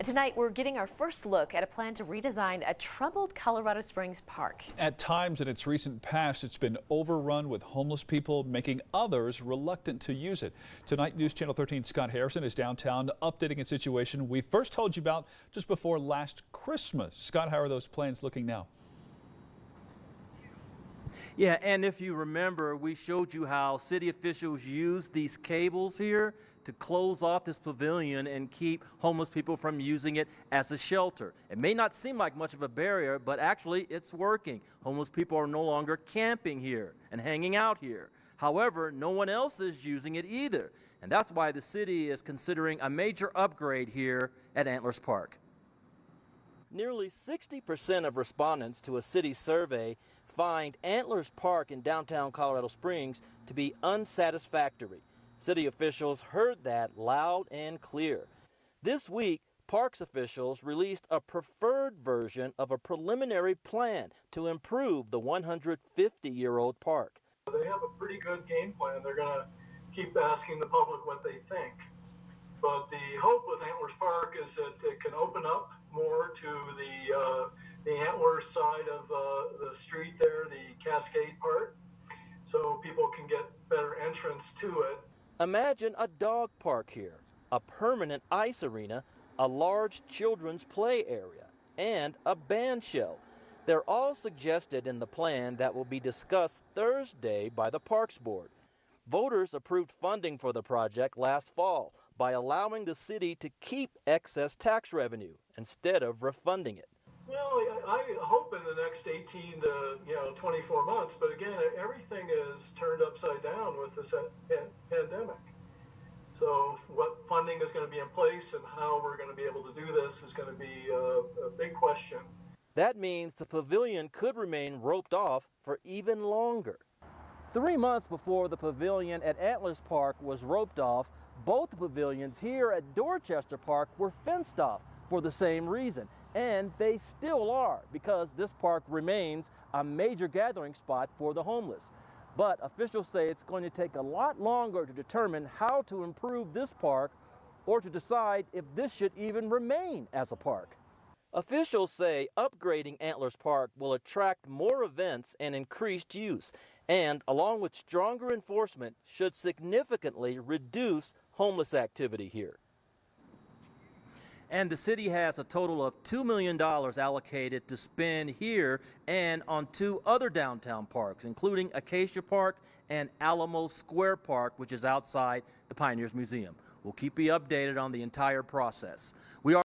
Tonight, we're getting our first look at a plan to redesign a troubled Colorado Springs park. At times in its recent past, it's been overrun with homeless people, making others reluctant to use it. Tonight, News Channel 13's Scott Harrison is downtown updating a situation we first told you about just before last Christmas. Scott, how are those plans looking now? Yeah, and if you remember, we showed you how city officials use these cables here to close off this pavilion and keep homeless people from using it as a shelter. It may not seem like much of a barrier, but actually it's working. Homeless people are no longer camping here and hanging out here. However, no one else is using it either, and that's why the city is considering a major upgrade here at Antlers Park. Nearly 60% of respondents to a city survey find Antlers Park in downtown Colorado Springs to be unsatisfactory. City officials heard that loud and clear. This week, parks officials released a preferred version of a preliminary plan to improve the 150-year-old park. They have a pretty good game plan. They're going to keep asking the public what they think. But the hope with Antlers Park is that it can open up more to the Antlers side of the street there, the Cascade part, so people can get better entrance to it. Imagine a dog park here, a permanent ice arena, a large children's play area, and a band shell. They're all suggested in the plan that will be discussed Thursday by the Parks Board. Voters approved funding for the project last fall by allowing the city to keep excess tax revenue instead of refunding it. Well, I hope in the next 18 to 24 months, but again, everything is turned upside down with this pandemic. So what funding is going to be in place and how we're going to be able to do this is going to be a big question. That means the pavilion could remain roped off for even longer. 3 months before the pavilion at Antlers Park was roped off, both the pavilions here at Dorchester Park were fenced off for the same reason. And they still are, because this park remains a major gathering spot for the homeless. But officials say it's going to take a lot longer to determine how to improve this park or to decide if this should even remain as a park. Officials say upgrading Antlers Park will attract more events and increased use, and along with stronger enforcement, should significantly reduce homeless activity here. And the city has a total of $2 million allocated to spend here and on 2 other downtown parks, including Acacia Park and Alamo Square Park, which is outside the Pioneers Museum. We'll keep you updated on the entire process. We are